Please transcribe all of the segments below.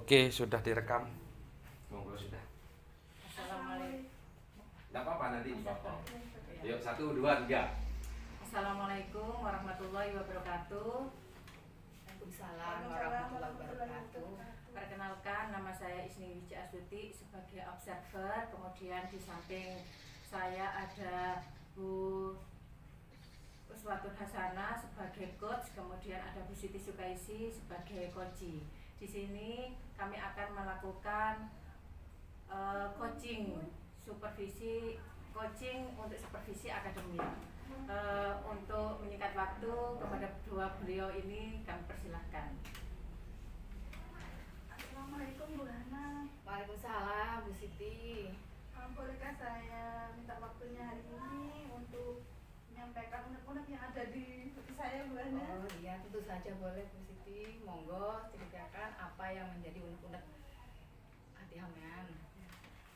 Oke, sudah direkam. Monggo sudah. Assalamualaikum. Enggak apa-apa nanti dipotong. Yuk, 1, 2, 3. Assalamualaikum warahmatullahi wabarakatuh. Waalaikumsalam warahmatullahi wabarakatuh. Perkenalkan, nama saya Isni Wijaya Astuti sebagai observer. Kemudian di samping saya ada Bu Uswatun Hasanah sebagai coach. Kemudian ada Bu Siti Sukaisi sebagai coaching. Di sini kami akan melakukan coaching untuk supervisi akademik. Untuk menyingkat waktu, kepada dua beliau ini kami persilahkan. Assalamualaikum Bu Hana. Waalaikumsalam Bu Siti. Bolehkah saya minta waktunya hari ini untuk menyampaikan unek-unek yang ada di hati saya Bu Hana? Oh iya, tentu saja boleh Bu Siti. Monggo ceritakan apa yang menjadi unek-unek hati Hamian.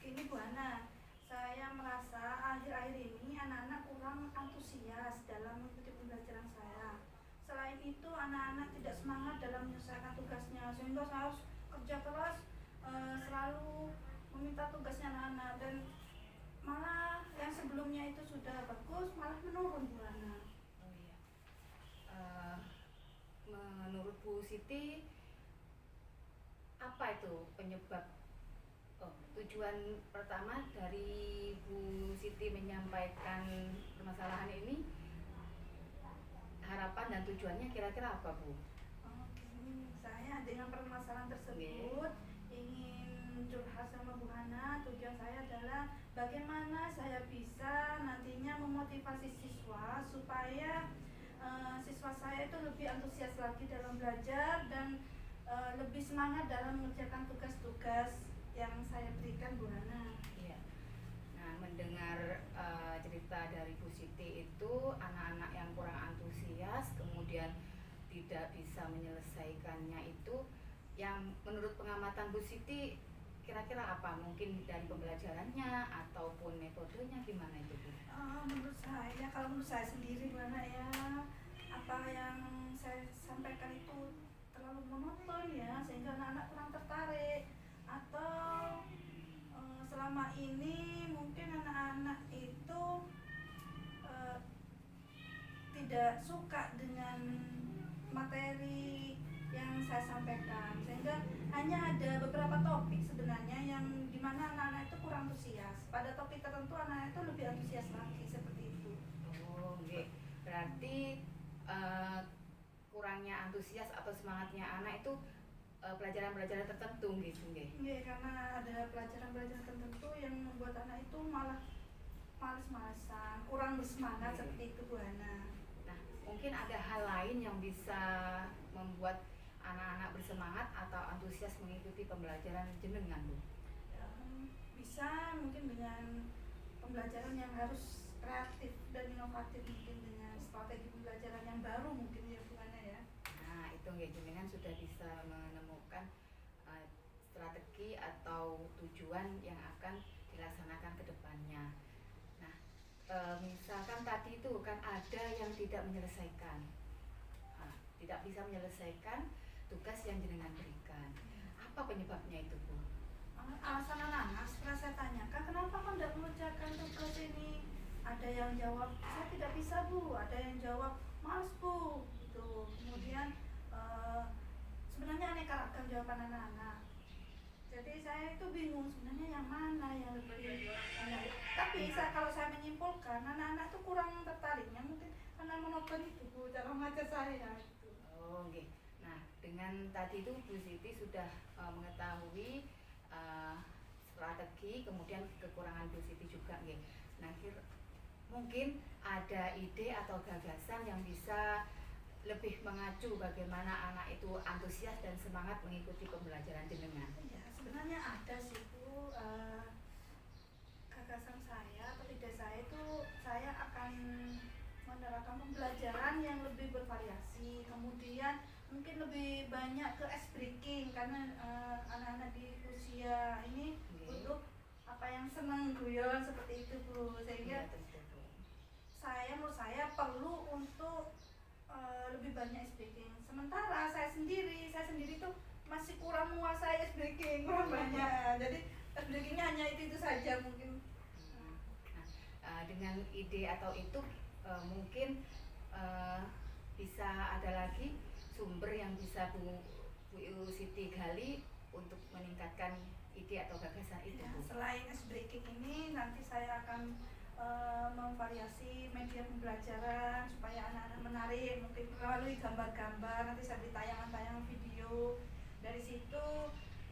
Ini Bu Hana, saya merasa akhir-akhir ini anak-anak kurang antusias dalam mengikuti pembelajaran saya. Selain itu, anak-anak tidak semangat dalam menyelesaikan tugasnya, sehingga saya harus kerja keras, selalu meminta tugasnya anak-anak, dan malah yang sebelumnya itu sudah bagus, malah menurun Bu Hana. Oh iya. Menurut Bu Siti, apa itu penyebab? Tujuan pertama dari Bu Siti menyampaikan permasalahan ini, harapan dan tujuannya kira-kira apa Bu? Saya dengan permasalahan tersebut ingin curhat sama Bu Hana. Tujuan saya adalah bagaimana saya bisa nantinya memotivasi siswa supaya siswa saya itu lebih antusias lagi dalam belajar dan lebih semangat dalam mengerjakan tugas-tugas yang saya berikan Bu Hana. Iya. Nah, mendengar cerita dari Bu Siti itu, anak-anak yang kurang antusias kemudian tidak bisa menyelesaikannya itu, yang menurut pengamatan Bu Siti kira-kira apa? Mungkin dari pembelajarannya ataupun metodenya, gimana itu Bu? Menurut saya sendiri Bu Hana ya, apa yang saya sampaikan itu terlalu monoton ya, sehingga anak-anak kurang tertarik. Atau selama ini mungkin anak-anak itu tidak suka dengan materi yang saya sampaikan, sehingga hanya ada beberapa topik sebenarnya yang dimana anak-anak itu kurang antusias. Pada topik tertentu anak-anak itu lebih antusias lagi, seperti itu. Oh, okay. Berarti kurangnya antusias atau semangatnya anak itu pelajaran-pelajaran tertentu gitu nggih? Nggih, karena ada pelajaran-pelajaran tertentu yang membuat anak itu malah males-malesan, kurang bersemangat, seperti itu Bu Hana. Nah, mungkin ada hal lain yang bisa membuat anak-anak bersemangat atau antusias mengikuti pembelajaran jenengan Bu? Bisa mungkin dengan pembelajaran yang harus kreatif dan inovatif, mungkin dengan strategi pembelajaran yang baru mungkin ya Bu Hana ya. Nah, itu nggih, jenengan sudah bisa menemukan strategi atau tujuan yang akan dilaksanakan ke depannya. Nah, misalkan tadi itu kan ada yang tidak menyelesaikan, tidak bisa menyelesaikan tugas yang jenengan berikan. Apa penyebabnya itu Bu? Alasan anak-anak setelah saya tanyakan, kenapa kok tidak mengerjakan tugas ini? Ada yang jawab, saya tidak bisa Bu. Ada yang jawab, malas Bu. Gitu. Kemudian sebenarnya aneka ragam jawaban anak-anak. Jadi saya itu bingung sebenarnya yang mana yang lebih menarik. Tapi kalau saya menyimpulkan, anak-anak itu kurang tertariknya mungkin karena monoton itu Bu, cara mengajar saya itu. Oh, oke. Nah, dengan tadi itu Bu Siti sudah mengetahui strategi, kemudian kekurangan Bu Siti juga nggih. Nah, mungkin ada ide atau gagasan yang bisa lebih mengacu bagaimana anak itu antusias dan semangat mengikuti pembelajaran jenengan. Ya, sebenarnya ada sih Bu, gagasan saya atau ide saya itu, saya akan menerapkan pembelajaran yang lebih bervariasi, kemudian mungkin lebih banyak ke ice breaking, karena anak-anak di usia ini untuk apa yang senang guyon seperti itu Bu, sehingga menurut saya perlu untuk lebih banyak speaking. Sementara saya sendiri tuh masih kurang menguasai ice breaking, kurang banyak. Jadi ice breakingnya hanya itu saja mungkin. Nah, dengan ide atau itu mungkin bisa ada lagi sumber yang bisa Bu Siti gali untuk meningkatkan ide atau gagasan itu, Ya, Bu. selain ice breaking ini nanti saya akan memvariasi media pembelajaran supaya anak-anak menarik, mungkin melalui gambar-gambar. Nanti saya beri tayangan-tayangan video. Dari situ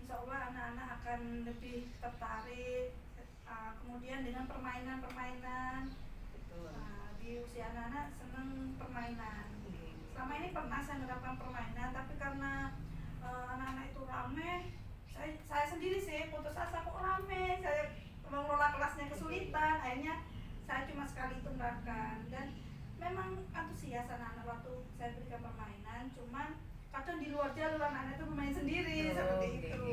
insya Allah anak-anak akan lebih tertarik. Kemudian dengan permainan-permainan. Betul. Di usia anak-anak senang permainan. Selama ini pernah saya menerapkan permainan, tapi karena anak-anak itu rame, saya sendiri sih putus asa, kok rame, saya mengelola kelasnya kesulitan. Akhirnya saya cuma sekali itu menerapkan, dan memang antusias anak-anak waktu saya berikan permainan. Cuman kadang di luar jalur anak-anak itu bermain sendiri, seperti itu.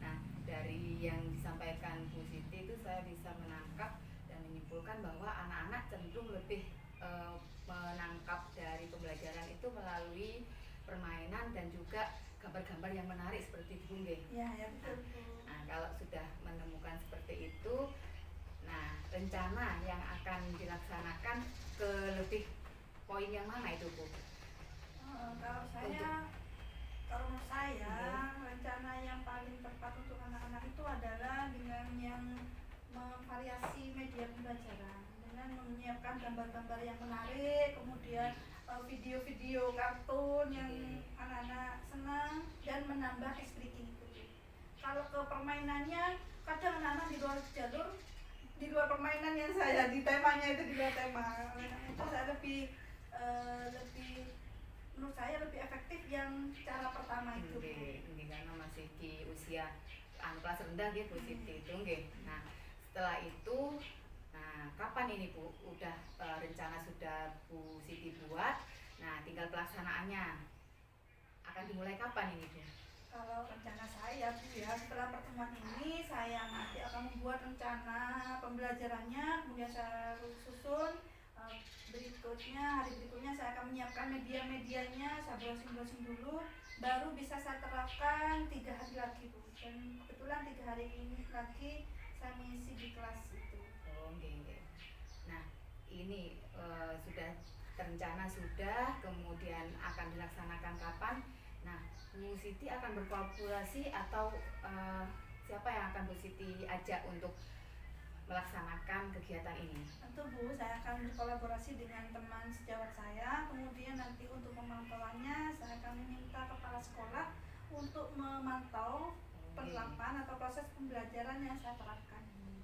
Nah, dari yang disampaikan Bu Siti itu saya bisa menangkap dan menyimpulkan bahwa anak-anak cenderung lebih menangkap dari pembelajaran itu melalui permainan dan juga gambar-gambar yang menarik seperti itu, nggih. Ya, betul. Nah, kalau sudah menemukan seperti itu, nah rencana yang akan dilaksanakan ke lebih poin yang mana itu, Bu? Kalau menurut saya rencana yang paling tepat untuk anak-anak itu adalah dengan yang memvariasi media pembelajaran, dengan menyiapkan gambar-gambar yang menarik, kemudian video-video kartun yang anak-anak senang, dan menambah ice breaking itu. Kalau ke permainannya, kadang anak-anak di luar jalur, di luar permainan yang saya di temanya itu, di luar tema itu saya lebih menurut saya lebih efektif yang cara pertama itu. Nggih, karena masih di usia kelas rendah gitu Bu Siti itu, nggih. Nah, setelah itu, nah kapan ini Bu? Udah rencana sudah Bu Siti buat. Nah, tinggal pelaksanaannya akan dimulai kapan ini, Bu? Kalau rencana saya, Bu, ya, setelah pertemuan ini saya nanti akan membuat rencana pembelajarannya, kemudian saya susun hari berikutnya saya akan menyiapkan media-medianya, saya browsing dulu, baru bisa saya terapkan 3 hari lagi, Bu. Dan kebetulan 3 hari ini lagi saya mengisi di kelas itu. Oh, nggih. Nah, ini sudah terencana sudah, kemudian akan dilaksanakan kapan? Nah, Bu Siti akan berkolaborasi atau siapa yang akan Bu Siti ajak untuk melaksanakan kegiatan ini? Tentu, Bu, saya akan berkolaborasi dengan teman sejawat saya. Kemudian nanti untuk pemantauannya saya akan meminta kepala sekolah untuk memantau penerapan atau proses pembelajaran yang saya terapkan ini.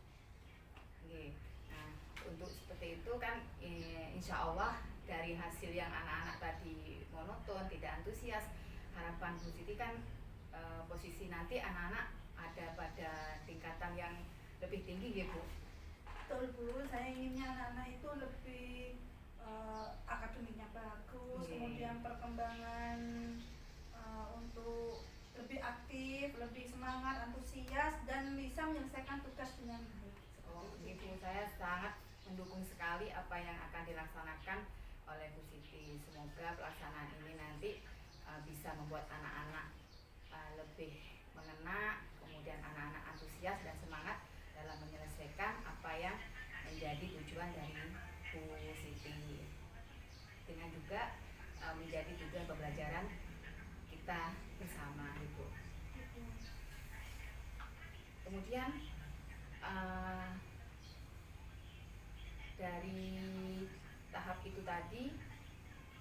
Oke. Nah, untuk seperti itu kan insya Allah dari hasil yang anak-anak tadi monoton, tidak antusias, harapan Bu Siti kan posisi nanti anak-anak ada pada tingkatan yang lebih tinggi, ya Bu. Betul, Bu, saya inginnya anak-anak itu lebih akademiknya bagus, kemudian perkembangan untuk lebih aktif, lebih semangat, antusias, dan bisa menyelesaikan tugas dengan baik. Oh, Bu, saya sangat mendukung sekali apa yang akan dilaksanakan oleh Bu Siti. Semoga pelaksanaan ini nanti bisa membuat anak-anak lebih mengena, kemudian anak-anak antusias dan semangat dalam menyelesaikan apa yang menjadi tujuan dari Bu Siti, dengan juga menjadi tujuan pembelajaran kita bersama, Ibu. Kemudian dari tahap itu tadi,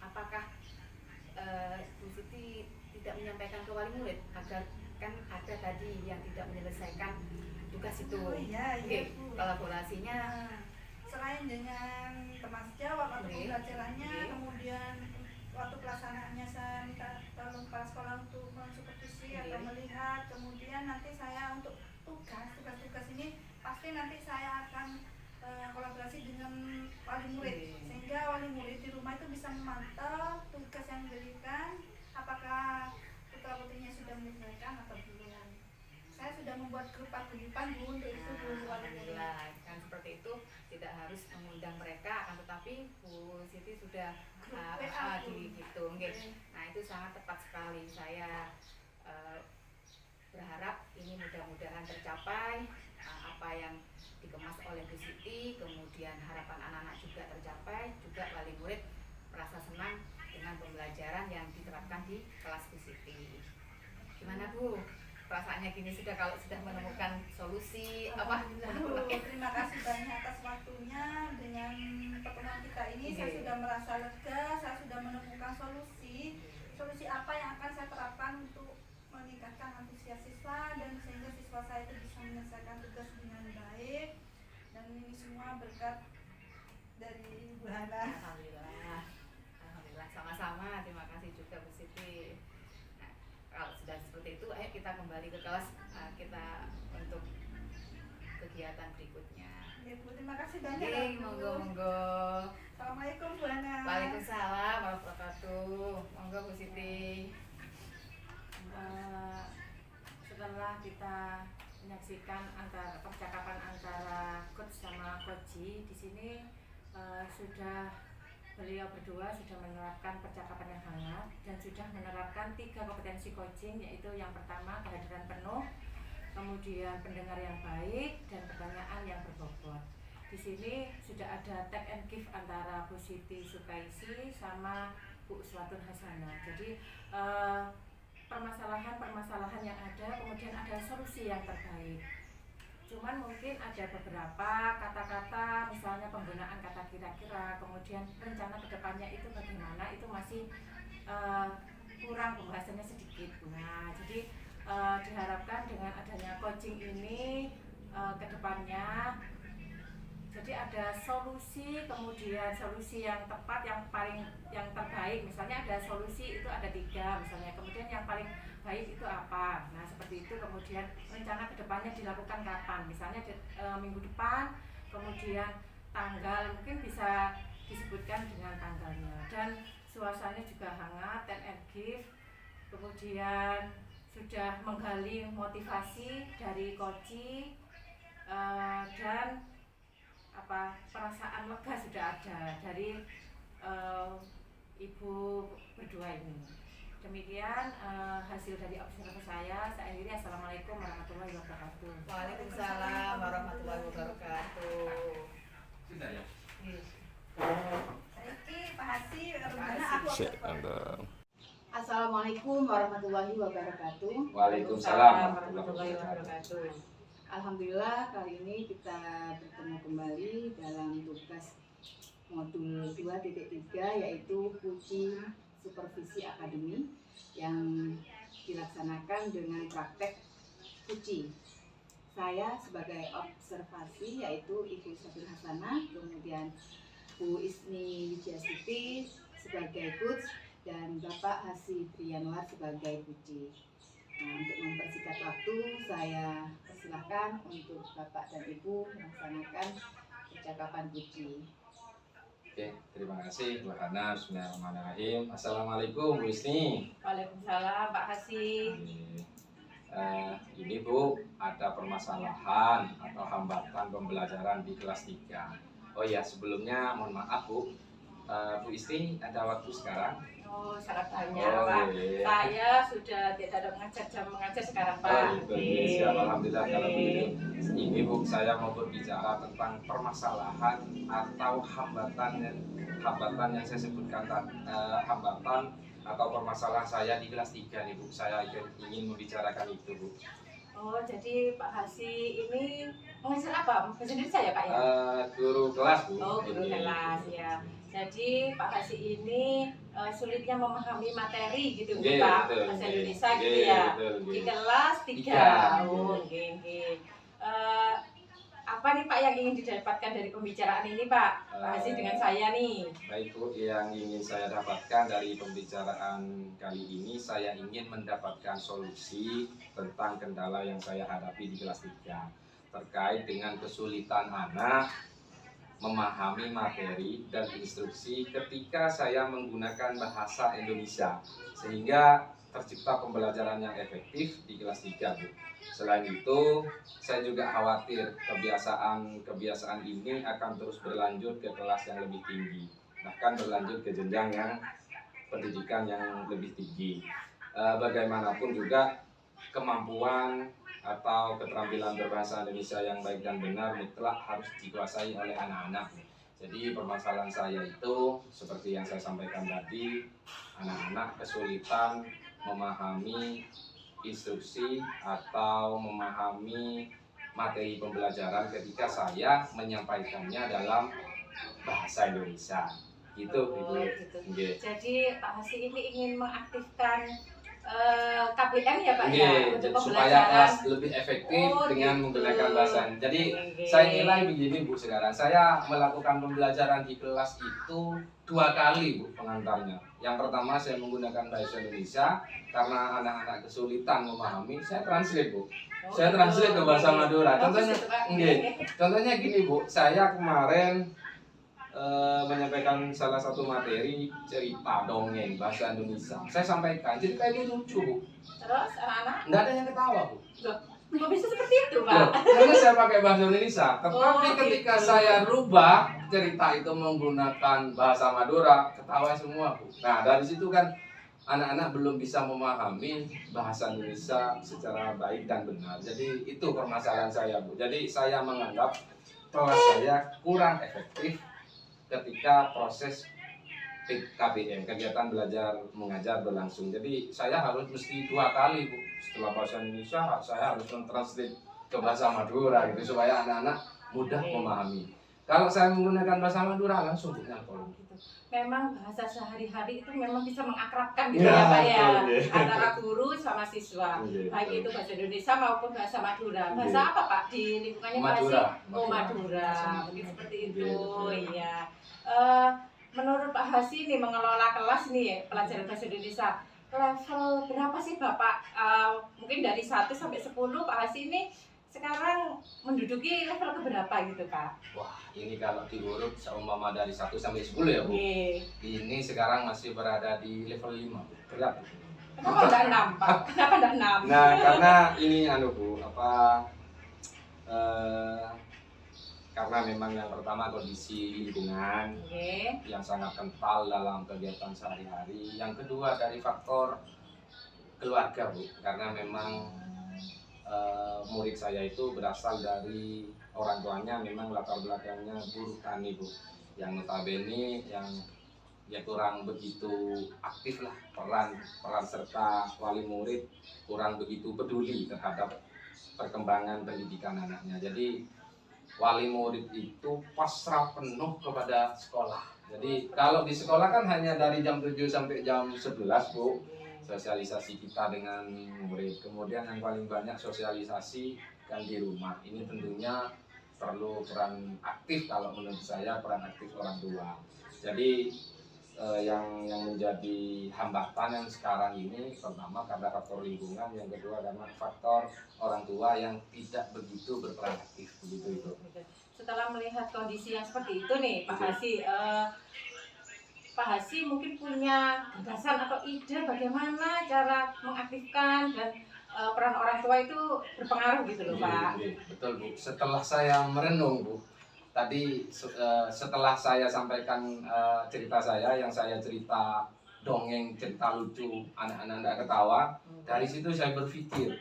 apakah Bu Siti tidak menyampaikan ke wali murid agar kan ada tadi yang tidak menyelesaikan tugas itu? Oh, iya, Bu. Kolaborasinya selain dengan teman sejawat atau pembelajarannya, kemudian waktu pelaksanaannya saya minta tolong kepala sekolah untuk mensupervisi atau melihat. Kemudian nanti saya untuk tugas-tugas ini pasti nanti saya akan kolaborasi dengan wali murid, sehingga wali murid di rumah itu bisa memantau tugas yang diberikan, apakah putra putrinya sudah menyelesaikan atau belum. Saya sudah membuat grup paguyuban, Bu, untuk itu, Bu, wali murid. Kan seperti itu, tidak harus mengundang mereka, akan tetapi Bu Siti sudah di gitu. Nah, itu sangat tepat sekali. Saya berharap ini mudah-mudahan tercapai apa yang dikemas oleh Bu Siti, kemudian harapan anak-anak juga tercapai, juga wali murid merasa senang dengan pembelajaran yang diterapkan di kelas Bu Siti. Gimana Bu? Perasaannya gini kalau sudah menemukan solusi apa? Terima kasih banyak atas waktunya. Dengan pertemuan kita ini saya sudah merasa lega, saya sudah menemukan solusi apa yang akan saya terapkan untuk meningkatkan antusias siswa dan sehingga siswa saya itu bisa menyelesaikan tugas dengan baik, dan ini semua berkat dari Bu Hana. Alhamdulillah sama-sama, terima kasih juga Bu Siti. Nah, kalau sudah seperti itu, ayo kita kembali ke kelas kita untuk kegiatan berikutnya. Ya Bu, terima kasih banyak. Monggo. Assalamualaikum Bu Hana. Waalaikumsalam warahmatullahi wabarakatuh. Monggo Bu Siti. Setelah kita menyaksikan percakapan antara coach sama coachi, di sini beliau berdua sudah menerapkan percakapan yang hangat dan sudah menerapkan 3 kompetensi coaching, yaitu yang pertama kehadiran penuh, kemudian pendengar yang baik, dan pertanyaan yang berbobot. Di sini sudah ada take and give antara Bu Siti Sukaisi sama Bu Uswatun Hasanah. Jadi permasalahan yang ada, kemudian ada solusi yang terbaik. Cuman mungkin ada beberapa kata-kata, misalnya penggunaan kata kira-kira, kemudian rencana kedepannya itu bagaimana, itu masih kurang pembahasannya sedikit. Nah, jadi diharapkan dengan adanya coaching ini kedepannya, jadi ada solusi, kemudian solusi yang tepat, yang terbaik. Misalnya ada solusi itu ada 3 misalnya, kemudian yang paling baik itu apa. Nah seperti itu, kemudian rencana kedepannya dilakukan kapan, misalnya minggu depan, kemudian tanggal mungkin bisa disebutkan dengan tanggalnya, dan suasananya juga hangat, take and give, kemudian sudah menggali motivasi dari coachi, dan perasaan lega sudah ada dari ibu berdua ini. Demikian hasil dari observasi saya akhiri. Assalamualaikum warahmatullahi wabarakatuh. Waalaikumsalam warahmatullahi wabarakatuh. Sudah ya? Saiki Pak Hasi, Assalamualaikum warahmatullahi wabarakatuh. Waalaikumsalam warahmatullahi wabarakatuh. Alhamdulillah kali ini kita bertemu kembali dalam tugas modul 2.3, yaitu Puji Supervisi Akademi yang dilaksanakan dengan praktek Puji. Saya sebagai observasi yaitu Ibu Uswatun Hasanah, kemudian Bu Isni Wijiastuti sebagai coach, dan Bapak Hasi Priyanwar sebagai Puji. Nah, untuk mempersingkat waktu, saya persilahkan untuk Bapak dan Ibu melaksanakan percakapan Puji. Oke, terima kasih Bu Hana. Bismillahirrahmanirrahim. Assalamualaikum Bu Isni. Waalaikumsalam Pak Hasi. Ini Bu, ada permasalahan atau hambatan pembelajaran di kelas 3. Oh ya, sebelumnya mohon maaf Bu, Bu Isni ada waktu sekarang? Oh, sangat banyak Pak. Iya. Saya sudah tidak ada jam mengajar sekarang Pak. Oh gitu, siap, alhamdulillah kalau begitu. Ini Bu, saya mau berbicara tentang permasalahan atau hambatan yang saya sebutkan hambatan atau permasalahan saya di kelas 3 nih Bu. Saya ingin membicarakan itu Bu. Oh, jadi Pak Hasi ini mengajar apa? Bahasa Indonesia ya Pak ya? Guru kelas Bu. Oh, guru kelas ya. Jadi Pak Hasi ini sulitnya memahami materi gitu Nggih, Pak, betul, bahasa nggih. Indonesia gitu Nggih, ya. betul, nggih. Di kelas 3. Tiga, Oh, nggih. nggih. Apa nih Pak yang ingin didapatkan dari pembicaraan ini Pak? Pak Hasi dengan saya nih. Baik Bu, yang ingin saya dapatkan dari pembicaraan kali ini, saya ingin mendapatkan solusi tentang kendala yang saya hadapi di kelas 3 terkait dengan kesulitan anak memahami materi dan instruksi ketika saya menggunakan bahasa Indonesia, sehingga tercipta pembelajaran yang efektif di kelas 3 Bu. Selain itu, saya juga khawatir kebiasaan ini akan terus berlanjut ke kelas yang lebih tinggi, bahkan berlanjut ke jenjang yang pendidikan yang lebih tinggi. bagaimanapun juga kemampuan atau keterampilan berbahasa Indonesia yang baik dan benar mutlak harus dikuasai oleh anak-anak. Jadi permasalahan saya itu seperti yang saya sampaikan tadi, anak-anak kesulitan memahami instruksi atau memahami materi pembelajaran ketika saya menyampaikannya dalam bahasa Indonesia. Gitu, Oh, gitu. Nggih. Jadi Pak Hasi ini ingin mengaktifkan KBM ya Pak ya Nggih, untuk jadi supaya pembelajaran. kelas lebih efektif Oh, dengan gitu. menggunakan bahasa. Jadi Nggih. saya nilai begini Bu sekarang. Saya melakukan pembelajaran di kelas itu 2 kali Bu pengantarnya. Yang pertama saya menggunakan bahasa Indonesia karena anak-anak kesulitan memahami, saya translate Bu. Oh, Saya gitu. translate ke bahasa Nggih. Madura. Bagus Contohnya, itu, Pak. nggih. Contohnya gini Bu, saya kemarin menyampaikan salah satu materi cerita dongeng bahasa Indonesia. Saya sampaikan cerita itu lucu Bu. Terus anak-anak Nggak ada yang ketawa Bu. kok bisa seperti itu Pak? Loh, karena saya pakai bahasa Indonesia. Tetapi Oh, ketika gitu. saya rubah cerita itu menggunakan bahasa Madura, ketawa semua Bu. Nah dari situ kan anak-anak belum bisa memahami bahasa Indonesia secara baik dan benar. Jadi itu permasalahan saya Bu. Jadi saya menganggap kelas saya kurang efektif ketika proses KBM, kegiatan belajar mengajar berlangsung. Jadi saya harus mesti 2 kali Bu. Setelah bahasa Indonesia saya harus mentranslate ke bahasa Madura gitu supaya anak-anak mudah memahami. Kalau saya menggunakan bahasa Madura langsung Bu nyantol. Gitu. Memang bahasa sehari-hari itu memang bisa mengakrabkan gitu Ya, ya Pak ya betul, ya. antara guru sama siswa. Iya, Baik betul. itu bahasa Indonesia maupun bahasa Madura. Bahasa Iya. apa Pak di lingkungannya Pak Madura. Hasi? Oh Madura, mungkin seperti itu. Iya, betul. Iya. Menurut Pak Hasi nih mengelola kelas nih ya, pelajaran bahasa Indonesia level berapa sih Bapak? Mungkin dari 1 sampai 10 Pak Hasi ini sekarang menduduki level keberapa gitu Pak? Wah, ini kalau diurut seumpama dari 1 sampai 10 ya Bu. Oke. Ini sekarang masih berada di level 5 Bu. Berat. Kenapa enggak 6 Pak? Kenapa enggak 6? Nah, karena ini Bu, karena memang yang pertama kondisi lingkungan Oke. yang sangat kental dalam kegiatan sehari-hari. Yang kedua dari faktor keluarga Bu, karena memang murid saya itu berasal dari orang tuanya memang latar belakangnya buruh tani Bu, yang notabene yang ya kurang begitu aktif lah, peran serta wali murid kurang begitu peduli terhadap perkembangan pendidikan anaknya. Jadi wali murid itu pasrah penuh kepada sekolah. Jadi kalau di sekolah kan hanya dari jam 7 sampai jam 11 Bu, sosialisasi kita dengan murid. Kemudian yang paling banyak sosialisasi kan di rumah. Ini tentunya perlu peran aktif, kalau menurut saya peran aktif orang tua. Jadi yang menjadi hambatan yang sekarang ini pertama karena faktor lingkungan, yang kedua karena faktor orang tua yang tidak begitu berperan aktif begitu itu. Setelah melihat kondisi yang seperti itu nih Pak Hasi, Pak Hasi mungkin punya gagasan atau ide bagaimana cara mengaktifkan dan peran orang tua itu berpengaruh gitu loh Pak. Betul Bu. Setelah saya merenung Bu, tadi setelah saya sampaikan cerita saya yang saya cerita dongeng, cerita lucu, anak-anak tidak ketawa, dari situ saya berpikir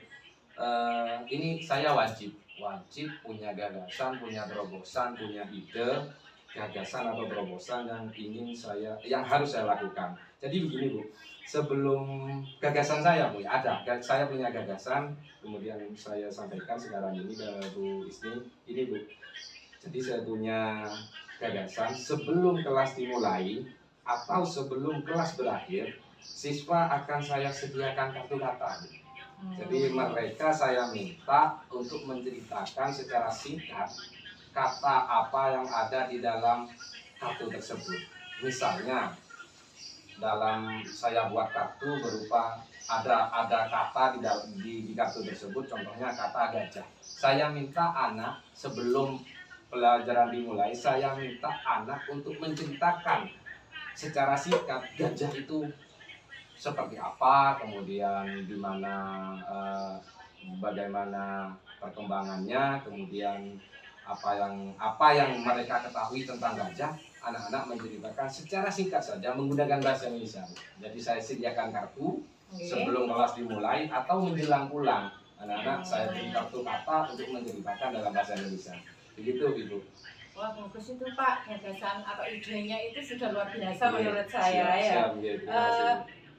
ini saya wajib punya gagasan, punya terobosan, punya ide, gagasan atau terobosan yang harus saya lakukan. Jadi begini Bu, sebelum gagasan saya Bu, saya punya gagasan, kemudian saya sampaikan sekarang ini ke Bu Isni, ini Bu. Jadi saya punya gagasan sebelum kelas dimulai atau sebelum kelas berakhir, siswa akan saya sediakan kartu kata. Jadi mereka saya minta untuk menceritakan secara singkat kata apa yang ada di dalam kartu tersebut. Misalnya dalam saya buat kartu berupa ada kata di kartu tersebut, contohnya kata gajah. Saya minta anak sebelum pelajaran dimulai, saya minta anak untuk menceritakan secara singkat gajah itu seperti apa, kemudian di mana bagaimana perkembangannya, kemudian apa yang mereka ketahui tentang gajah. Anak-anak menceritakan secara singkat saja menggunakan bahasa Indonesia. Jadi saya sediakan kartu, sebelum kelas dimulai atau menjelang pulang. Anak-anak saya beri kartu kata untuk menceritakan dalam bahasa Indonesia. Begitu Ibu. Wah bagus itu Pak, gagasan atau idenya itu sudah luar biasa Iya, menurut saya siap, ya. siap, iya, terima kasih.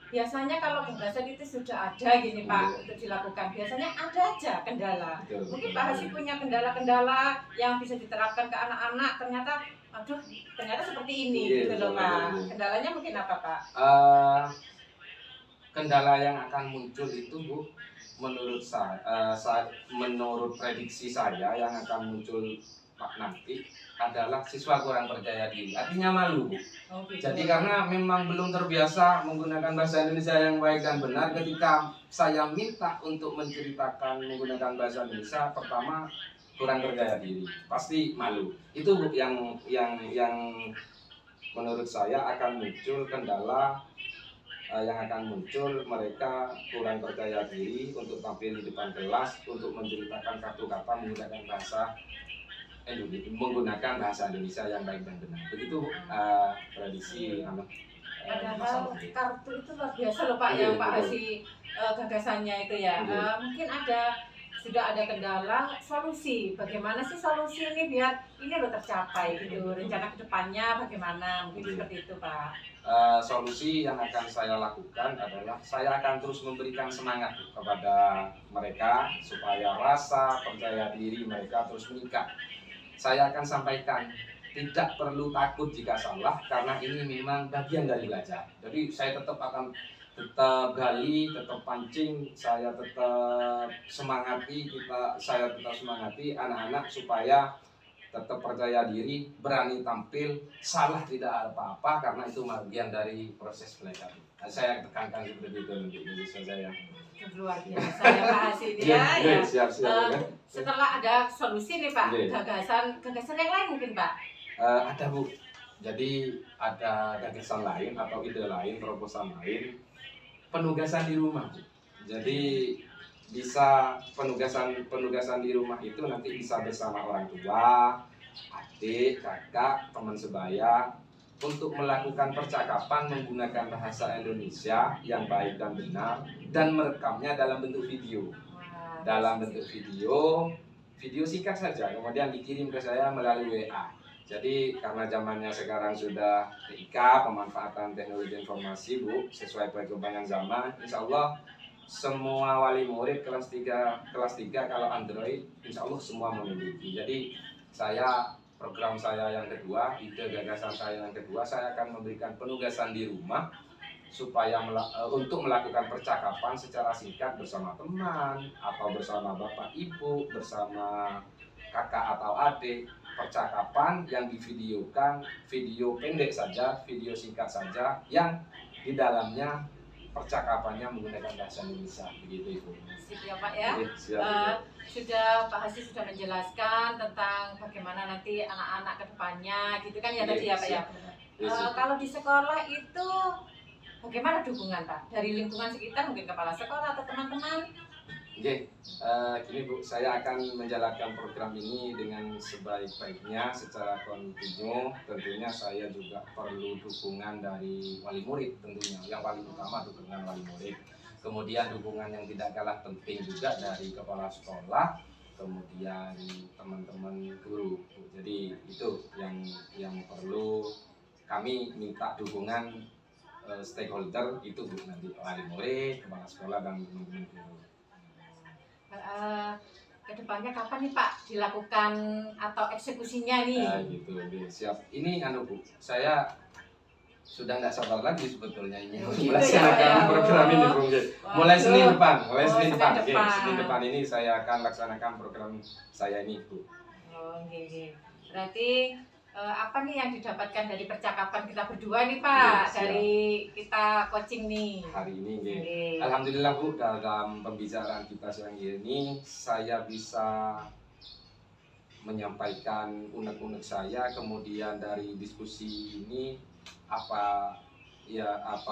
Biasanya kalau gagasan itu sudah ada gini Pak Iya. untuk dilakukan, biasanya ada aja kendala. Betul, Mungkin betul. Pak Hasi punya kendala-kendala yang bisa diterapkan ke anak-anak, ternyata seperti ini Iya, gitu loh betul, Pak. betul. Kendalanya mungkin apa Pak? Kendala yang akan muncul itu Bu, menurut menurut prediksi saya yang akan muncul Pak nanti adalah siswa kurang percaya diri, artinya malu Bu. Oh, gitu. Jadi karena memang belum terbiasa menggunakan bahasa Indonesia yang baik dan benar, ketika saya minta untuk menceritakan menggunakan bahasa Indonesia, pertama kurang percaya diri, pasti malu. Itu Bu, yang menurut saya akan muncul kendala, yang akan muncul mereka kurang percaya diri untuk tampil di depan kelas untuk menceritakan kartu kata menggunakan bahasa Indonesia yang baik dan benar. Begitu prediksi Padahal kartu itu luar biasa loh Pak, Iya, yang Pak betul. Hasi gagasannya itu ya. Iya. Mungkin sudah ada kendala, solusi. Bagaimana sih solusi ini biar ini loh tercapai gitu. Rencana kedepannya bagaimana? Mungkin Iya. seperti itu Pak. Solusi yang akan saya lakukan adalah saya akan terus memberikan semangat kepada mereka supaya rasa percaya diri mereka terus meningkat. Saya akan sampaikan tidak perlu takut jika salah karena ini memang bagian dari belajar. Jadi saya tetap gali, tetap pancing, saya tetap semangati anak-anak supaya tetap percaya diri, berani tampil, salah tidak ada apa-apa karena itu bagian dari proses belajar. Saya tekankan seperti itu untuk Indonesia saya. Luar biasa ya Pak Hasi ini ya. Siap. Setelah ada solusi nih Pak, Iya. gagasan yang lain mungkin Pak. Ada Bu, jadi ada gagasan lain atau ide lain, proposal lain, penugasan di rumah Bu. Jadi bisa penugasan di rumah itu nanti bisa bersama orang tua, adik, kakak, teman sebaya untuk melakukan percakapan menggunakan bahasa Indonesia yang baik dan benar dan merekamnya dalam bentuk video. Wah, Dalam bentuk video singkat saja, kemudian dikirim ke saya melalui WA. Jadi karena zamannya sekarang sudah TIK, pemanfaatan teknologi informasi Bu, sesuai perkembangan zaman, insya Allah semua wali murid kelas 3 kalau Android, insya Allah semua memiliki. Jadi program saya yang kedua, ide gagasan saya yang kedua, saya akan memberikan penugasan di rumah supaya untuk melakukan percakapan secara singkat bersama teman atau bersama bapak ibu, bersama kakak atau adik, percakapan yang divideokan, video pendek saja, video singkat saja yang di dalamnya percakapannya menggunakan bahasa Indonesia, begitu Ibu. Sip ya Pak ya. Oke, siap, Ibu. Sudah Pak Hasi sudah menjelaskan tentang bagaimana nanti anak-anak kedepannya gitu kan ya Iya, tadi ya Pak ya. siap. Iya, siap. Kalau di sekolah itu bagaimana dukungan Pak dari lingkungan sekitar, mungkin kepala sekolah atau teman-teman? Oke, gini Bu, saya akan menjalankan program ini dengan sebaik-baiknya secara kontinu. Tentunya saya juga perlu dukungan dari wali murid tentunya. Yang paling utama dukungan wali murid. Kemudian dukungan yang tidak kalah penting juga dari kepala sekolah, kemudian teman-teman guru. Jadi itu yang perlu kami minta dukungan stakeholder itu Bu, nanti wali murid, kepala sekolah dan teman-teman guru. Kedepannya kapan nih Pak dilakukan atau eksekusinya nih? Gitu, oke, siap. Ini Bu, saya sudah nggak sabar lagi sebetulnya ini Gitu melaksanakan ya, program ini Bu. Mulai Senin depan, Senin depan. Oke, depan. Senin depan ini saya akan laksanakan program saya ini Bu. Oh, oke. Berarti apa nih yang didapatkan dari percakapan kita berdua nih Pak, Iya, siap. dari kita coaching nih? Hari ini oke. Oke. Alhamdulillah Bu, dalam pembicaraan kita siang ini saya bisa menyampaikan unek-unek saya, kemudian dari diskusi ini apa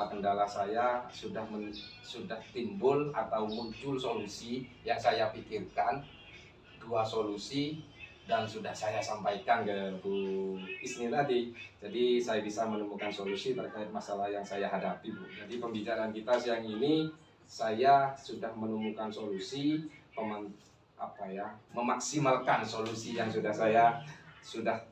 kendala saya sudah timbul atau muncul solusi yang saya pikirkan, 2 solusi dan sudah saya sampaikan ke Bu Isni tadi. Jadi saya bisa menemukan solusi terkait masalah yang saya hadapi Bu. Jadi pembicaraan kita siang ini saya sudah menemukan solusi memaksimalkan solusi yang sudah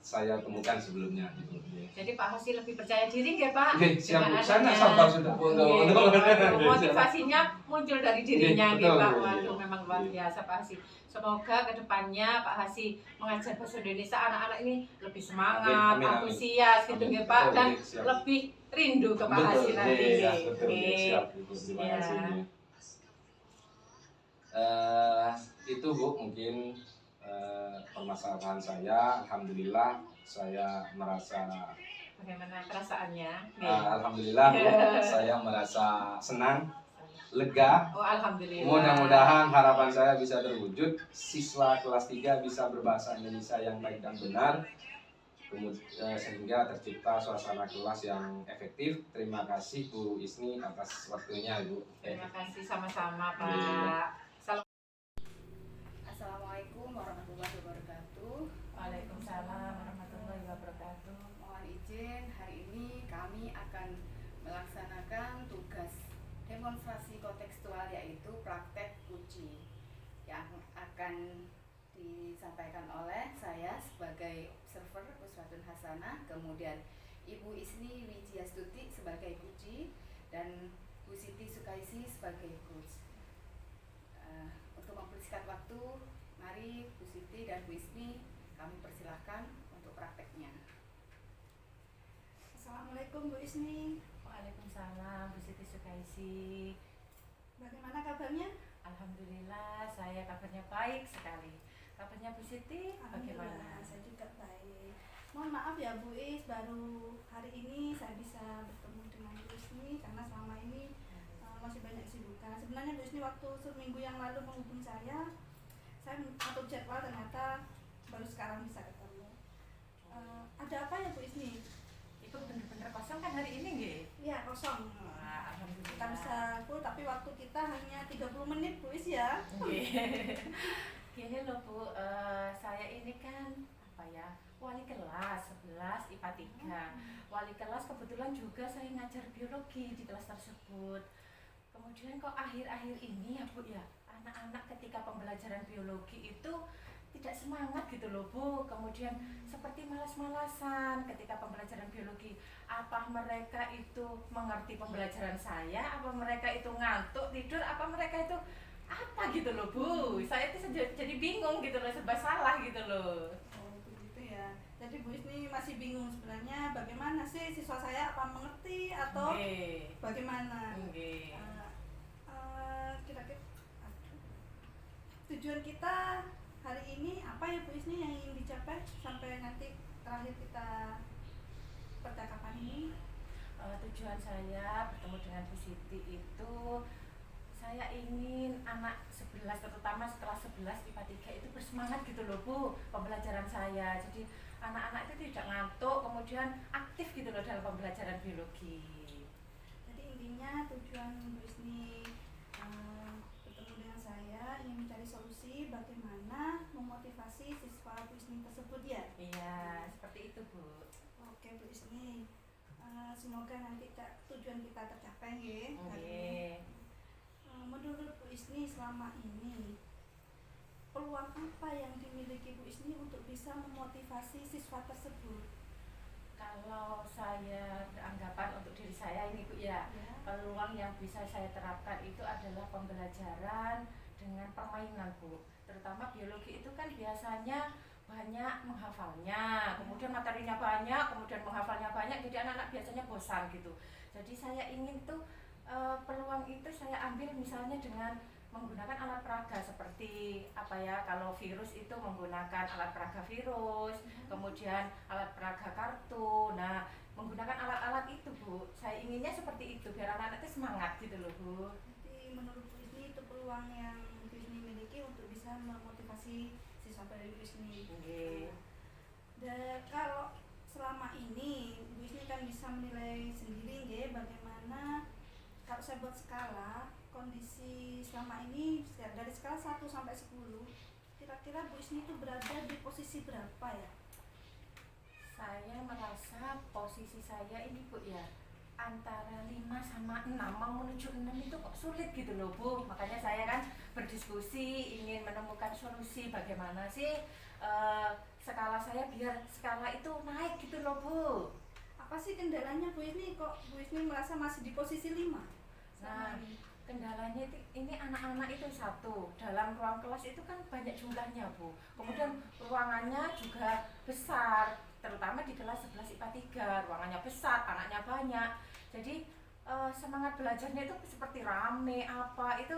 saya temukan sebelumnya gitu. Jadi Pak Hosi lebih percaya diri nggak Pak? Oke, siap Bu. Dengan Saya adanya- sabar sudah Bu. Oke, waduh, motivasinya muncul dari dirinya Oke, nggih betul, Pak. iya. Waduh, memang luar biasa Pak Hasi. Semoga kedepannya Pak Hasi mengajar bahasa Indonesia anak-anak ini lebih semangat, Amin, amin, amin. antusias gitu Amin. nggih Pak, Betul, dan iya, siap. lebih rindu ke Pak Hasi Betul, nanti. iya, nggih. betul, iya, Oke. siap Ibu. Terima Iya. kasih Bu. Itu Bu mungkin permasalahan saya. Alhamdulillah saya merasa Bagaimana perasaannya? Nggih. alhamdulillah Bu, saya merasa senang, lega. Oh, alhamdulillah. Mudah-mudahan harapan saya bisa terwujud. Siswa kelas 3 bisa berbahasa Indonesia yang baik dan benar. Sehingga tercipta suasana kelas yang efektif. Terima kasih Bu Isni atas waktunya Ibu. Terima kasih sama-sama Pak. Assalamualaikum warahmatullahi wabarakatuh. Waalaikumsalam warahmatullahi wabarakatuh. Mohon izin, hari ini kami akan melaksanakan tugas demonstrasi kontekstual yaitu praktek uji yang akan disampaikan oleh saya sebagai observer Uswatun Hasanah, kemudian Ibu Isni Wijiastuti sebagai uji, dan Bu Siti Sukaisi sebagai coach. Untuk mempersingkat waktu, mari Bu Siti dan Bu Isni kami persilahkan untuk prakteknya. Assalamualaikum Bu Isni, Waalaikumsalam Bu Siti Sukaisi. bagaimana kabarnya? Alhamdulillah, saya kabarnya baik sekali. Kabarnya Bu Siti Alhamdulillah, bagaimana? saya juga baik. Mohon maaf ya Bu Is, baru hari ini saya bisa bertemu dengan Bu Isni karena selama ini masih banyak kesibukan. Sebenarnya Bu Isni waktu seminggu yang lalu menghubungi saya atur jadwal, ternyata baru sekarang bisa ketemu. Ada apa ya Bu Isni? Ibu bener-bener kosong kan hari ini nggih? Ya kosong. Wah, alhamdulillah. Kita bisa full, tapi waktu kita hanya 30 menit Bu Is ya. Nggih. Gini loh Bu, saya ini kan wali kelas 11 IPA 3. Wali kelas kebetulan juga saya ngajar biologi di kelas tersebut. Kemudian kok akhir-akhir ini ya Bu ya, anak-anak ketika pembelajaran biologi itu tidak semangat gitu loh Bu. Kemudian seperti malas-malasan ketika pembelajaran biologi. Apa mereka itu mengerti pembelajaran saya? Apa mereka itu ngantuk tidur? Apa mereka itu apa gitu loh Bu? Saya itu jadi bingung gitu loh, serba salah gitu loh. Oh begitu ya. Jadi Bu Isni masih bingung sebenarnya bagaimana sih siswa saya, apa mengerti atau Nggih. bagaimana? Nggih. Kira-kira tujuan kita hari ini apa ya Bu Isni yang ingin dicapai sampai nanti terakhir kita percakapan ini? Tujuan saya bertemu dengan Bu Siti itu saya ingin anak 11 terutama kelas 11 IPA 3 itu bersemangat gitu loh Bu pembelajaran saya. Jadi anak-anak itu tidak ngantuk, kemudian aktif gitu loh dalam pembelajaran biologi. Jadi intinya tujuan Bu Isni bertemu dengan saya ingin mencari solusi bagaimana memotivasi siswa Bu Isni tersebut ya. Iya, seperti itu Bu. Oke Bu Isni, semoga nanti tujuan kita tercapai ya. Oke. Menurut Bu Isni selama ini peluang apa yang dimiliki Bu Isni untuk bisa memotivasi siswa tersebut? Kalau saya beranggapan untuk diri saya ini Bu ya, Ya. peluang yang bisa saya terapkan itu adalah pembelajaran dengan permainan Bu. Terutama biologi itu kan biasanya banyak menghafalnya, kemudian materinya banyak, kemudian menghafalnya banyak, jadi anak-anak biasanya bosan gitu. Jadi saya ingin tuh peluang itu saya ambil misalnya dengan menggunakan alat peraga seperti kalau virus itu menggunakan alat peraga virus, kemudian alat peraga kartu. Nah, menggunakan alat-alat itu Bu, saya inginnya seperti itu biar anak-anak itu semangat gitu loh Bu. Jadi menurut Bu Isni itu peluang yang Bu Isni miliki untuk bisa memotivasi siswa dari Bu Isni. Oke. Dan kalau selama ini Bu Isni kan bisa menilai sendiri ya bagaimana kalau saya buat skala kondisi selama ini dari skala 1 sampai 10 kira-kira Bu Isni itu berada di posisi berapa ya? Saya merasa posisi saya ini Bu ya antara 5 sama 6, mau menuju 6 itu kok sulit gitu loh Bu. Makanya saya kan berdiskusi ingin menemukan solusi bagaimana sih skala saya biar skala itu naik gitu loh Bu. Apa sih kendalanya Bu Isni, kok Bu Isni merasa masih di posisi 5? Nah, kendalanya ini anak-anak itu satu, dalam ruang kelas itu kan banyak jumlahnya Bu. Kemudian ruangannya juga besar, terutama di kelas 11 IPA 3, ruangannya besar, anaknya banyak. Jadi semangat belajarnya itu seperti rame apa itu.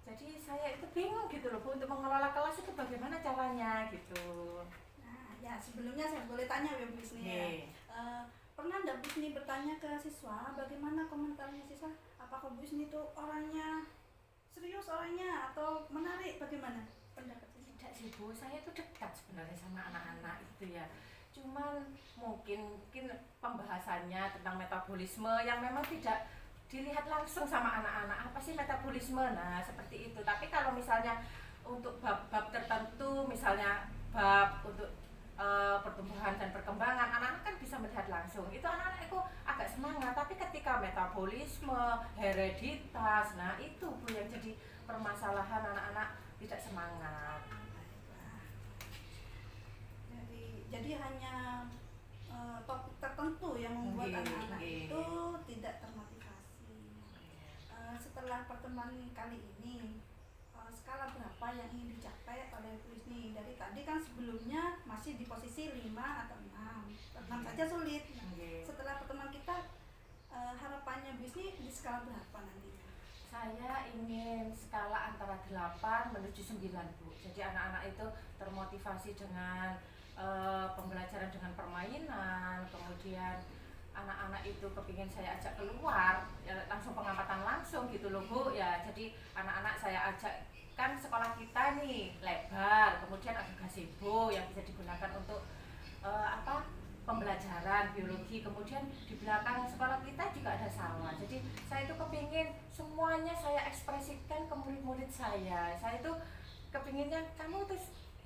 Jadi saya itu bingung gitu loh Bu, untuk mengelola kelas itu bagaimana caranya gitu. Nah, ya sebelumnya saya boleh tanya ya Bu Isni ya. Pernah enggak Bu Isni bertanya ke siswa bagaimana komentarnya siswa? Apakah Bu Isni itu orangnya serius orangnya atau menarik, bagaimana pendapat siswa? Tidak sih Bu, saya itu dekat sebenarnya sama anak-anak itu ya. Cuman mungkin pembahasannya tentang metabolisme yang memang tidak dilihat langsung sama anak-anak, apa sih metabolisme, nah seperti itu. Tapi kalau misalnya untuk bab-bab tertentu, misalnya bab untuk pertumbuhan dan perkembangan, anak-anak kan bisa melihat langsung, itu anak-anak itu agak semangat. Tapi ketika metabolisme, hereditas, nah itu Bu yang jadi permasalahan, anak-anak tidak semangat. Jadi hanya topik tertentu yang membuat anak-anak itu tidak termotivasi. Setelah pertemuan kali ini, skala berapa yang ingin dicapai oleh Bu Isni? Dari tadi kan sebelumnya masih di posisi 5 atau 6, 6 saja sulit. Setelah pertemuan kita, harapannya Bu Isni di skala berapa nantinya? Saya ingin skala antara 8 menuju 9 Bu. Jadi anak-anak itu termotivasi dengan pembelajaran dengan permainan, kemudian anak-anak itu kepingin saya ajak keluar, ya langsung pengamatan langsung gitu loh Bu ya. Jadi anak-anak saya ajak, kan sekolah kita nih lebar, kemudian ada gazebo yang bisa digunakan untuk pembelajaran biologi, kemudian di belakang sekolah kita juga ada sawah. Jadi saya itu kepingin semuanya saya ekspresikan ke murid-murid saya. Saya itu kepinginnya kamu tuh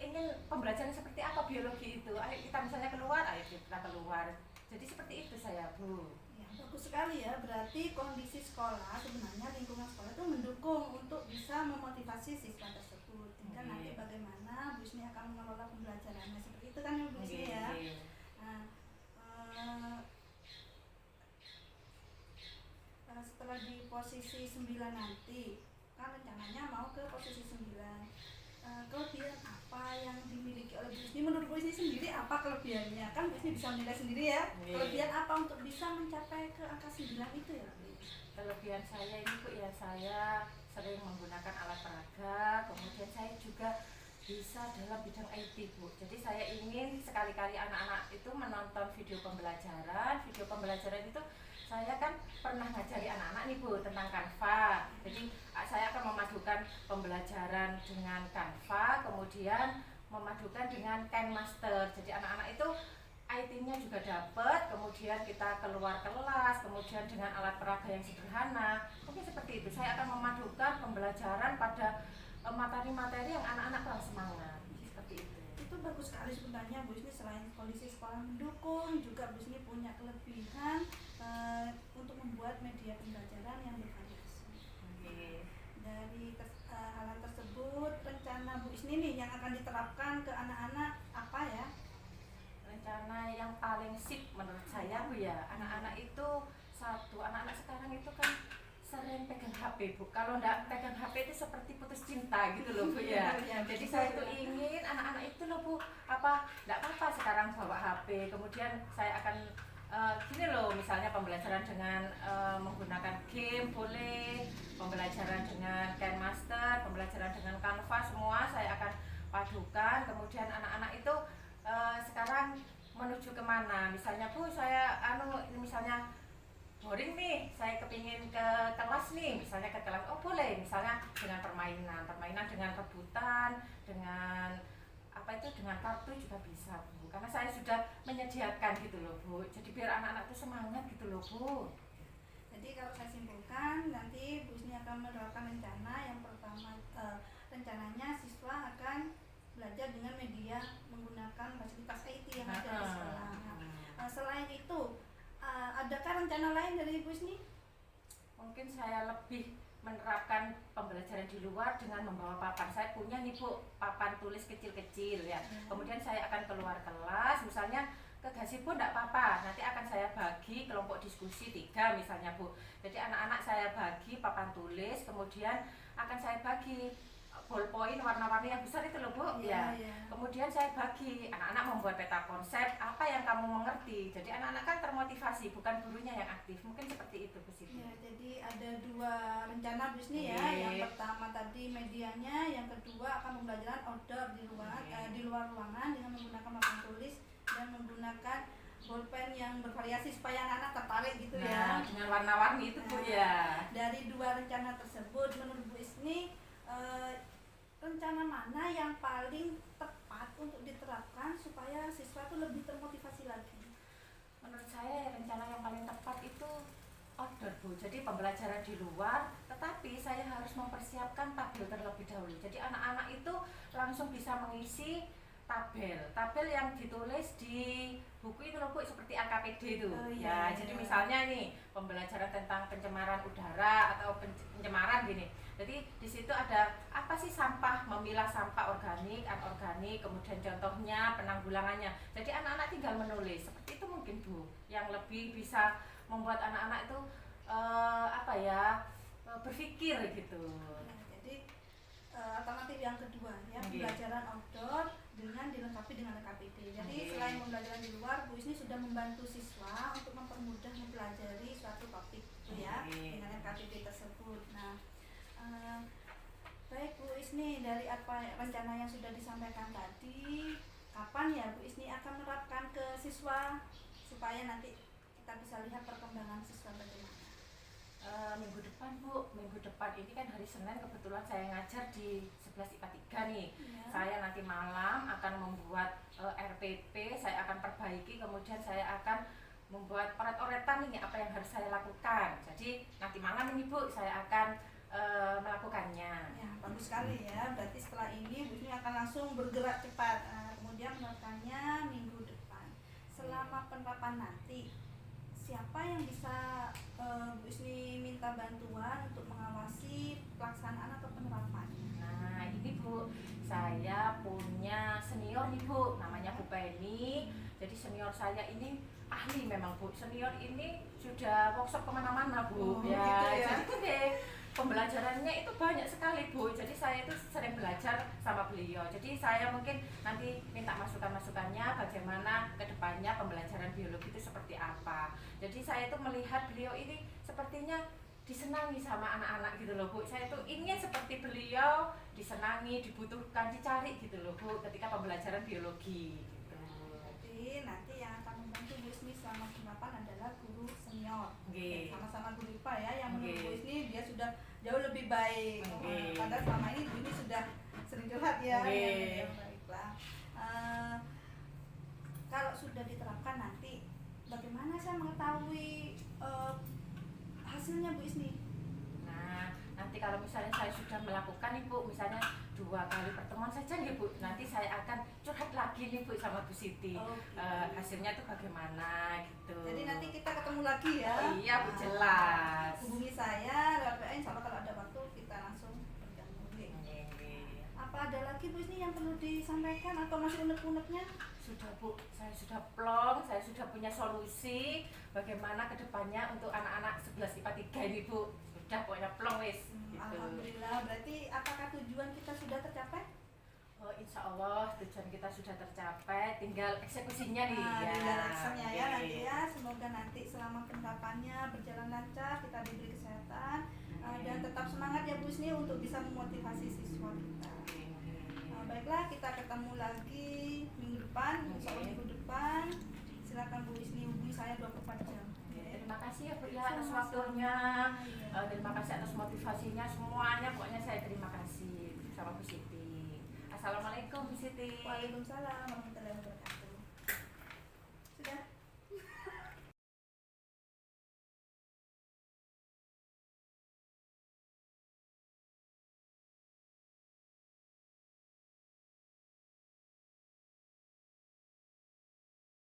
ingin pembelajaran seperti apa biologi itu, ayo kita misalnya keluar, ayo kita keluar. Jadi seperti itu saya Bu. Ya, bagus sekali ya, berarti kondisi sekolah, sebenarnya lingkungan sekolah itu mendukung untuk bisa memotivasi siswa tersebut. Tinggal nanti bagaimana Bu Isni akan mengelola pembelajarannya, seperti itu kan ya Bu Isni ya. Nah, setelah di posisi 9 nanti, kan rencananya mau ke posisi 9. Kelebihan apa yang dimiliki oleh Bu Isni? Menurut Bu Isni sendiri apa kelebihannya? Kan Bu Isni bisa menilai sendiri ya. Kelebihan apa untuk bisa mencapai ke angka 9 itu ya? Kelebihan saya ini Bu ya, saya sering menggunakan alat peraga, kemudian saya juga bisa dalam bidang IT Bu. Jadi saya ingin sekali-kali anak-anak itu menonton video pembelajaran. Video pembelajaran itu saya kan pernah ngajari anak-anak nih Bu tentang Canva. Jadi saya akan memadukan pembelajaran dengan Canva, kemudian memadukan dengan KineMaster. Jadi anak-anak itu IT-nya juga dapat, kemudian kita keluar kelas, kemudian dengan alat peraga yang sederhana. Mungkin seperti itu, saya akan memadukan pembelajaran pada materi-materi yang anak-anak kurang semangat. Seperti itu. Itu bagus sekali sebenarnya Bu Isni, selain kondisi sekolah mendukung, juga Bu Isni punya kelebihan untuk membuat media pembelajaran yang bervariasi. Dari hal tersebut, rencana Bu Isni nih yang akan diterapkan ke anak-anak apa ya? Rencana yang paling sip menurut saya Bu ya, anak-anak itu satu, anak-anak sekarang itu kan sering pegang HP Bu. Kalau enggak pegang HP itu seperti putus cinta gitu loh Bu ya. Jadi saya itu ingin anak-anak itu loh Bu, enggak apa-apa sekarang bawa HP. Kemudian saya akan gini loh, misalnya pembelajaran dengan menggunakan game boleh, pembelajaran dengan KineMaster, pembelajaran dengan Canva, semua saya akan padukan. Kemudian anak-anak itu sekarang menuju kemana? Misalnya Bu, saya misalnya boring nih, saya kepingin ke kelas nih, misalnya ke kelas, oh boleh, misalnya dengan permainan dengan rebutan, dengan dengan kartu juga bisa Bu, karena saya sudah menyediakan gitu loh Bu, jadi biar anak-anak itu semangat gitu loh Bu. Jadi kalau saya simpulkan, nanti Bu Isni akan menerapkan rencana yang pertama, rencananya siswa akan belajar dengan media menggunakan fasilitas IT yang ada di sekolah. Selain itu, ada adakah rencana lain dari Ibu Isni? Mungkin saya lebih menerapkan pembelajaran di luar dengan membawa papan. Saya punya nih Bu, papan tulis kecil-kecil ya. Kemudian saya akan keluar kelas, misalnya ke Gazebo enggak apa-apa. Nanti akan saya bagi kelompok diskusi 3 misalnya Bu. Jadi anak-anak saya bagi papan tulis, kemudian akan saya bagi ballpoint warna-warni yang besar itu loh Bu. Iya, Ya. iya. Kemudian saya bagi anak-anak membuat peta konsep apa yang kamu mengerti. Jadi anak-anak kan termotivasi, bukan gurunya yang aktif. Mungkin seperti itu Bu Siti. Ya, jadi ada 2 rencana Bu Isni ya. Oke. Yang pertama tadi medianya, yang kedua akan pembelajaran outdoor di luar Oke. di luar ruangan dengan menggunakan papan tulis dan menggunakan bolpen yang bervariasi supaya anak-anak tertarik gitu ya. Nah, dengan warna-warni itu Bu ya. Dari 2 rencana tersebut menurut Bu Isni rencana mana yang paling tepat untuk diterapkan supaya siswa itu lebih termotivasi lagi? Menurut saya rencana yang paling tepat itu outdoor Bu. Jadi pembelajaran di luar, tetapi saya harus mempersiapkan tabel terlebih dahulu. Jadi anak-anak itu langsung bisa mengisi tabel yang ditulis di buku itu loh Bu, seperti AKPD itu. Oh, iya, Ya, jadi iya. misalnya nih pembelajaran tentang pencemaran udara atau pencemaran gini. Jadi di situ ada apa sih sampah, memilah sampah organik, anorganik, kemudian contohnya, penanggulangannya. Jadi anak-anak tinggal menulis. Seperti itu mungkin Bu, yang lebih bisa membuat anak-anak itu berpikir gitu. Ya, jadi alternatif yang kedua ya, Oke. pembelajaran outdoor dengan dilengkapi dengan KPD. Jadi Oke. selain pembelajaran di luar, Bu Isni sudah membantu siswa untuk mempermudah mempelajari suatu topik gitu ya Oke. dengan KPD tersebut. Nah, baik Bu Isni, dari apa rencana yang sudah disampaikan tadi, kapan ya Bu Isni akan menerapkan ke siswa supaya nanti kita bisa lihat perkembangan siswa bagaimana? Minggu depan Bu, minggu depan ini kan hari Senin, kebetulan saya ngajar di 11 IPA 3 nih. Ya. Saya nanti malam akan membuat RPP, saya akan perbaiki, kemudian saya akan membuat oret-oretan nih apa yang harus saya lakukan. Jadi nanti malam ini Bu, saya akan melakukannya. Ya, bagus sekali ya. Berarti setelah ini Bu Isni akan langsung bergerak cepat. Kemudian menerapkannya minggu depan. Selama penerapan nanti, siapa yang bisa Bu Isni minta bantuan untuk mengawasi pelaksanaan atau penerapannya? Nah ini Bu, saya punya senior nih Bu, namanya Bu Penny. Jadi senior saya ini ahli memang Bu. Senior ini sudah workshop kemana-mana Bu. Oh, gitu ya. Jadi deh, pembelajarannya itu banyak sekali Bu. Jadi saya itu sering belajar sama beliau. Jadi saya mungkin nanti minta masukan-masukannya bagaimana kedepannya pembelajaran biologi itu seperti apa. Jadi saya itu melihat beliau ini sepertinya disenangi sama anak-anak gitu loh Bu. Saya itu ingin seperti beliau, disenangi, dibutuhkan, dicari gitu loh Bu ketika pembelajaran biologi gitu. Jadi nanti yang akan membantu Bu Isni selama penerapan adalah guru senior. Oke. Sama-sama guru IPA ya, yang menurut Oke. Bu Isni dia sudah jauh lebih baik. Oke. Padahal selama ini Bu Isni sudah sering curhat ya. Oke. Ya, baiklah. Kalau sudah diterapkan nanti, bagaimana saya mengetahui hasilnya Bu Isni? Nah, nanti kalau misalnya saya sudah melakukan nih Bu, misalnya 2 kali pertemuan saja nih Bu, nanti saya akan curhat lagi nih Bu sama Bu Siti. Oh, gitu. Hasilnya tuh bagaimana gitu. Jadi nanti kita ketemu lagi ya. Iya Bu, jelas. Hubungi saya lewat WA, insya Allah kalau ada waktu kita langsung bergabung. Apa ada lagi Bu Isni yang perlu disampaikan atau masih unek-uneknya? Sudah Bu, saya sudah plong, saya sudah punya solusi bagaimana kedepannya untuk anak-anak 11 IPA 3 ini Bu. Sudah pokoknya plong wis gitu. Alhamdulillah, berarti apakah tujuan kita sudah tercapai? Oh, insya Allah tujuan kita sudah tercapai, tinggal eksekusinya nih. Tinggal actionnya ya Oke. nanti ya. Semoga nanti selama penerapannya berjalan lancar, kita diberi kesehatan dan tetap semangat ya Bu Isni untuk bisa memotivasi siswa kita. Baiklah, kita ketemu lagi minggu depan, insya Allah minggu depan. Silakan Bu Isni hubungi saya 24 jam. Terima kasih ya Bu ya atas Sama-sama. waktunya. Iya. Terima kasih atas motivasinya semuanya. Pokoknya saya terima kasih sama Bu Siti. Assalamualaikum Bu Siti. Waalaikumsalam warahmatullahi wabarakatuh.